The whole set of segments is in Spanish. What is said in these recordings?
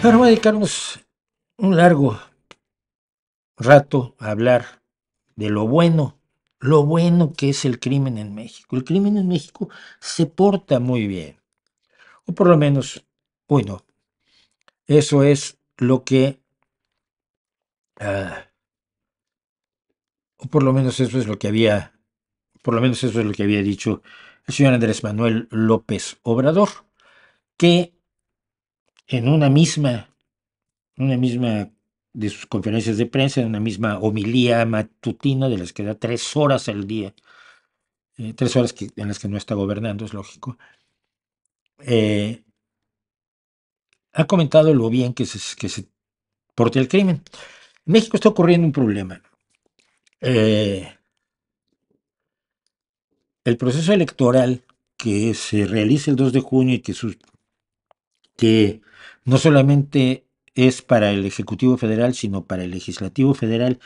Ahora voy a dedicarnos un largo rato a hablar de lo bueno que es el crimen en México. El crimen en México se porta muy bien, o por lo menos, bueno, eso es lo que, ah, o por lo menos eso es lo que había, por lo menos eso es lo que había dicho el señor Andrés Manuel López Obrador, que en una misma de sus conferencias de prensa, en una misma homilía matutina de las que da 3 horas al día, 3 horas en las que no está gobernando, es lógico, eh, ha comentado lo bien que se porta el crimen. En México está ocurriendo un problema. Eh, el proceso electoral que se realiza el 2 de junio y que no solamente es para el Ejecutivo Federal, sino para el Legislativo Federal,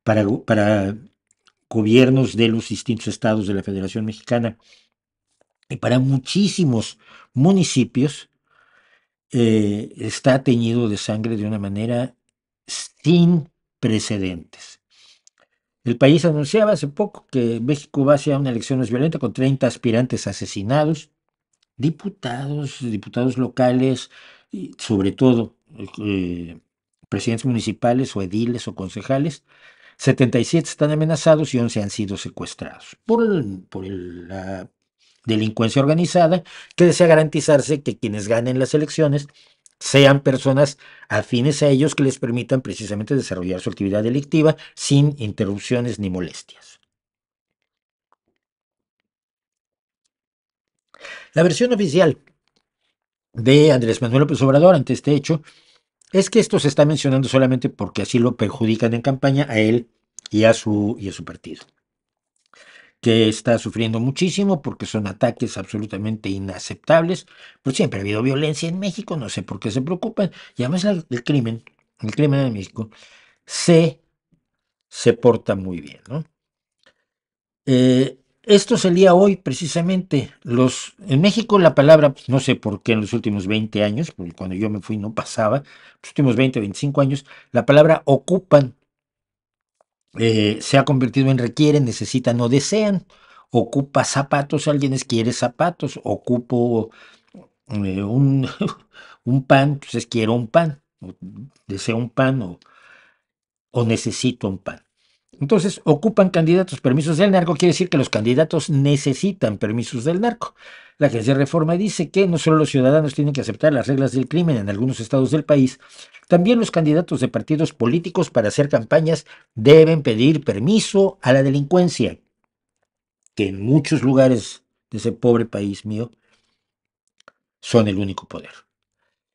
para gobiernos de los distintos estados de la Federación Mexicana y para muchísimos municipios, está teñido de sangre de una manera sin precedentes. El país anunciaba hace poco que México va hacia una elección más violenta con 30 aspirantes asesinados, diputados locales y sobre todo presidentes municipales o ediles o concejales. 77 están amenazados y 11 han sido secuestrados por la delincuencia organizada que desea garantizarse que quienes ganen las elecciones sean personas afines a ellos que les permitan precisamente desarrollar su actividad delictiva sin interrupciones ni molestias. La versión oficial de Andrés Manuel López Obrador ante este hecho es que esto se está mencionando solamente porque así lo perjudican en campaña a él y a su partido, que está sufriendo muchísimo porque son ataques absolutamente inaceptables, pero siempre ha habido violencia en México, no sé por qué se preocupan, y además el crimen en México se porta muy bien, ¿no? Esto es el día hoy, precisamente. En México la palabra, pues, no sé por qué en los últimos 20 años, porque cuando yo me fui no pasaba, los últimos 20, 25 años, la palabra ocupan se ha convertido en requieren, necesitan o desean. Ocupa zapatos, alguien quiere zapatos, ocupo un, un pan, pues quiero un pan, o deseo un pan o necesito un pan. Entonces, ocupan candidatos permisos del narco, quiere decir que los candidatos necesitan permisos del narco. La Agencia de Reforma dice que no solo los ciudadanos tienen que aceptar las reglas del crimen en algunos estados del país, también los candidatos de partidos políticos para hacer campañas deben pedir permiso a la delincuencia, que en muchos lugares de ese pobre país mío son el único poder.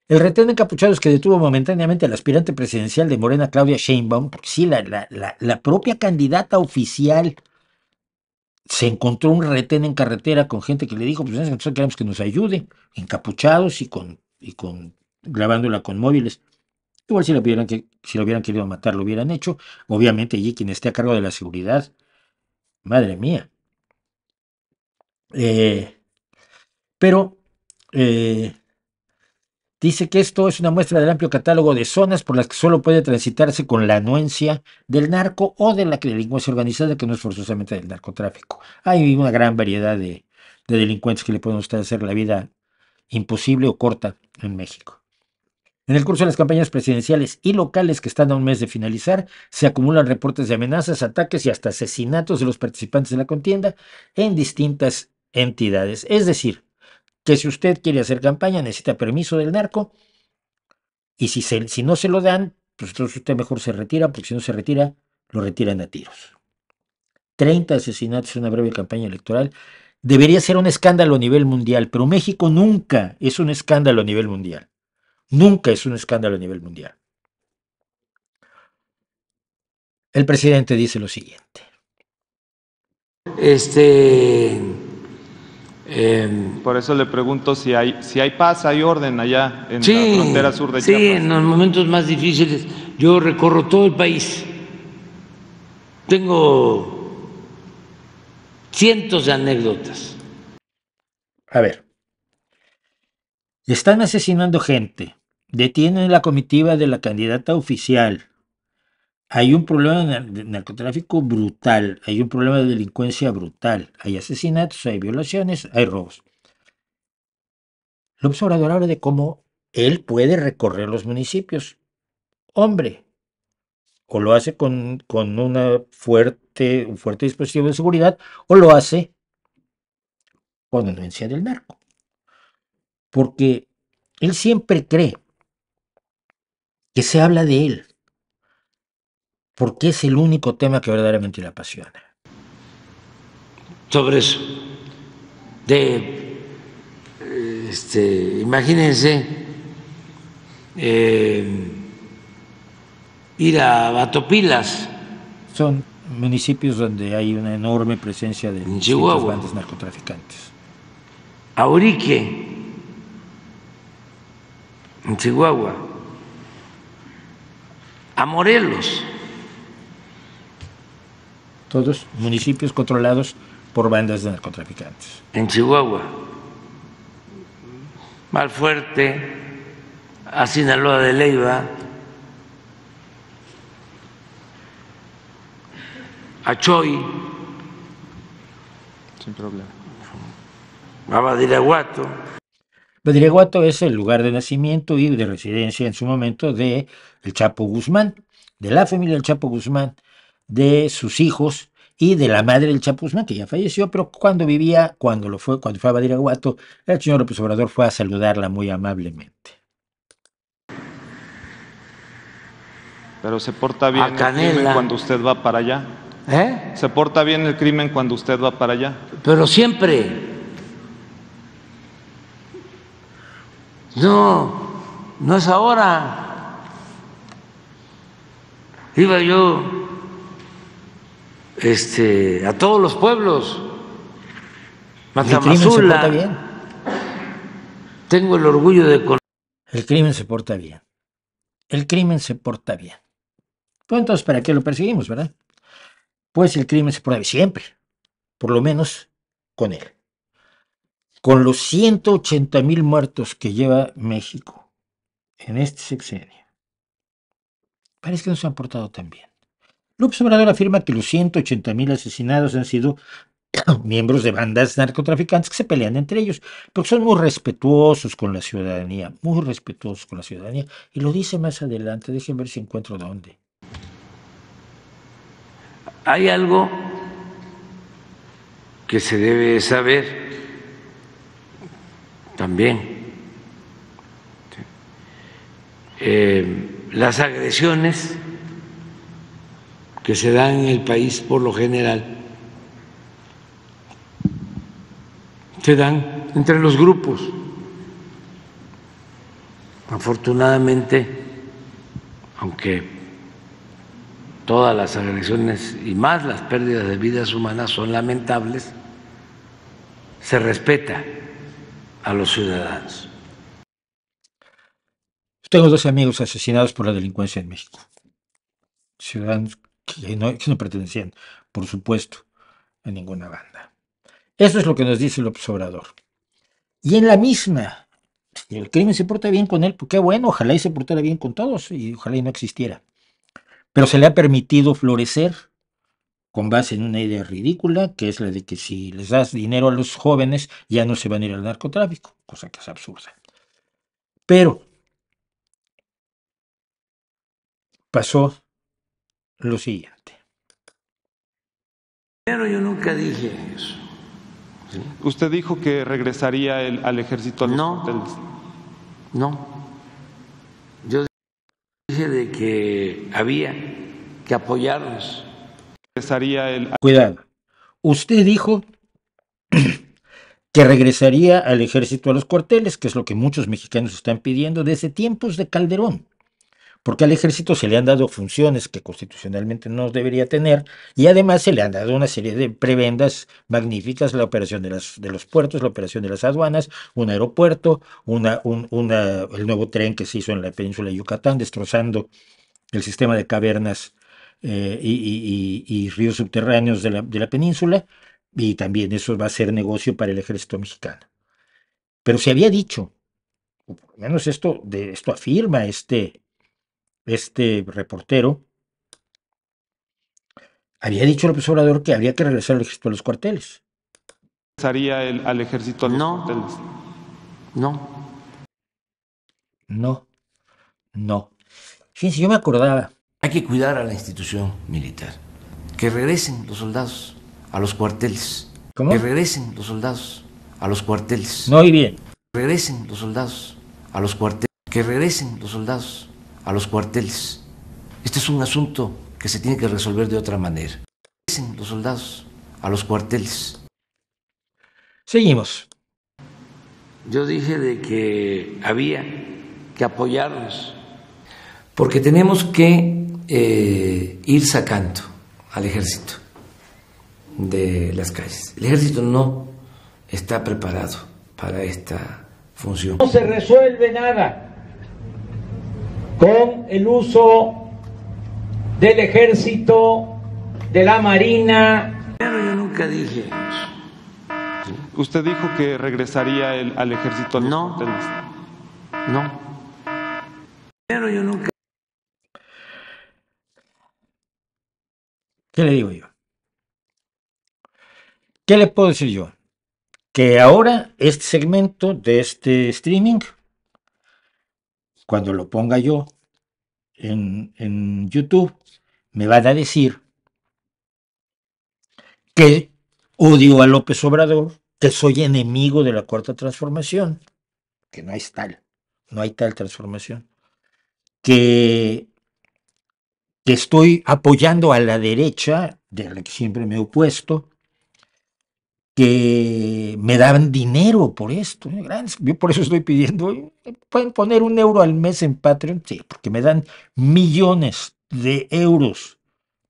El retén de encapuchados que detuvo momentáneamente al aspirante presidencial de Morena, Claudia Sheinbaum, porque sí, la propia candidata oficial se encontró un retén en carretera con gente que le dijo, pues nosotros queremos que nos ayude, encapuchados y con grabándola con móviles. Igual si lo hubieran querido matar, lo hubieran hecho. Obviamente allí quien esté a cargo de la seguridad, madre mía. Eh, pero eh, dice que esto es una muestra del amplio catálogo de zonas por las que solo puede transitarse con la anuencia del narco o de la delincuencia organizada, que no es forzosamente del narcotráfico. Hay una gran variedad de delincuentes que le pueden hacer la vida imposible o corta en México. En el curso de las campañas presidenciales y locales que están a un mes de finalizar, se acumulan reportes de amenazas, ataques y hasta asesinatos de los participantes de la contienda en distintas entidades. Es decir, que si usted quiere hacer campaña necesita permiso del narco y si no se lo dan, pues entonces usted mejor se retira, porque si no se retira, lo retiran a tiros. 30 asesinatos en una breve campaña electoral debería ser un escándalo a nivel mundial, pero México nunca es un escándalo a nivel mundial. Nunca es un escándalo a nivel mundial. El presidente dice lo siguiente. Este, Por eso le pregunto si hay paz, hay orden allá en la sí, frontera sur de sí, Chiapas. en los momentos más difíciles yo recorro todo el país. Tengo cientos de anécdotas. A ver, están asesinando gente detienen la comitiva de la candidata oficial. Hay un problema de narcotráfico brutal, hay un problema de delincuencia brutal, hay asesinatos, hay violaciones, hay robos. López Obrador habla de cómo él puede recorrer los municipios. Hombre, o lo hace con un fuerte dispositivo de seguridad, o lo hace con anuencia del narco. Porque él siempre cree que se habla de él, porque es el único tema que verdaderamente le apasiona. Sobre eso, imagínense ir a Batopilas, Son municipios donde hay una enorme presencia de en distintas Chihuahua, bandas narcotraficantes. a Urique, en Chihuahua, a Morelos. Todos municipios controlados por bandas de narcotraficantes. En Chihuahua, Malfuerte, a Sinaloa de Leiva, a Choy, Sin problema. a Badiraguato. Badiraguato es el lugar de nacimiento y de residencia en su momento de el Chapo Guzmán, de la familia del Chapo Guzmán, de sus hijos y de la madre del Chapo Guzmán, que ya falleció, pero cuando fue a Badiraguato, el señor López Obrador fue a saludarla muy amablemente. Pero se porta bien A el Canela. crimen cuando usted va para allá. Se porta bien el crimen cuando usted va para allá. Pero siempre. No es ahora. Iba yo a todos los pueblos. El crimen se porta bien. Tengo el orgullo de conocer. El crimen se porta bien. El crimen se porta bien. Pues entonces, ¿para qué lo perseguimos, verdad? Pues el crimen se porta bien siempre, por lo menos con él. Con los 180,000 muertos que lleva México en este sexenio, parece que no se han portado tan bien. López Obrador afirma que los 180,000 asesinados han sido miembros de bandas narcotraficantes que se pelean entre ellos, porque son muy respetuosos con la ciudadanía, y lo dice más adelante. Déjenme ver si encuentro dónde. Hay algo que se debe saber también. Las agresiones que se dan en el país por lo general se dan entre los grupos. Afortunadamente, aunque todas las agresiones y más las pérdidas de vidas humanas son lamentables, se respeta a los ciudadanos. Tengo 2 amigos asesinados por la delincuencia en México. Ciudadanos que no pertenecían, por supuesto, a ninguna banda. Eso es lo que nos dice López Obrador. Y en la misma, si el crimen se porta bien con él, pues qué bueno, ojalá y se portara bien con todos y ojalá y no existiera. Pero se le ha permitido florecer con base en una idea ridícula, que es la de que si les das dinero a los jóvenes ya no se van a ir al narcotráfico, cosa que es absurda. Pero pasó lo siguiente. Pero yo nunca dije eso. ¿Sí? Usted dijo que regresaría al ejército a los cuarteles. No. Yo dije de que había que apoyarnos. Cuidado. Usted dijo que regresaría al ejército a los cuarteles, que es lo que muchos mexicanos están pidiendo desde tiempos de Calderón, porque al ejército se le han dado funciones que constitucionalmente no debería tener y además se le han dado una serie de prebendas magníficas: la operación de los puertos, la operación de las aduanas, un aeropuerto, el nuevo tren que se hizo en la península de Yucatán, destrozando el sistema de cavernas y ríos subterráneos de la península, y también eso va a ser negocio para el ejército mexicano. Pero se había dicho, o por lo menos esto afirma este reportero, había dicho López Obrador que habría que regresar al ejército a los cuarteles. ¿Regresaría al ejército a los cuarteles? No. Fíjense, yo me acordaba. Hay que cuidar a la institución militar. Que regresen los soldados a los cuarteles. ¿Cómo? Que regresen los soldados a los cuarteles. No oí bien. Que regresen los soldados a los cuarteles. Que regresen los soldados a los cuarteles. Este es un asunto que se tiene que resolver de otra manera. Que regresen los soldados a los cuarteles. Seguimos. Yo dije de que había que apoyarlos, porque tenemos que ir sacando al ejército de las calles. El ejército no está preparado para esta función. No se resuelve nada con el uso del ejército, de la marina. Pero yo nunca dije eso. Usted dijo que regresaría al ejército a los cuarteles. No. Pero yo nunca. ¿Qué le digo yo? ¿Qué le puedo decir yo? Que ahora este segmento de este streaming, cuando lo ponga yo en YouTube, me van a decir que odio a López Obrador, que soy enemigo de la Cuarta Transformación, que no hay tal transformación, que estoy apoyando a la derecha, de la que siempre me he opuesto, que me daban dinero por esto. Yo por eso estoy pidiendo, ¿pueden poner €1 al mes en Patreon? Sí, porque me dan millones de euros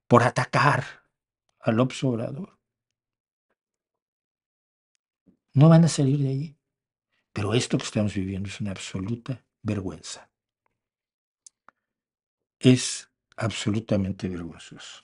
por atacar a López Obrador. No van a salir de allí. Pero esto que estamos viviendo es una absoluta vergüenza. Es absolutamente vergonzoso.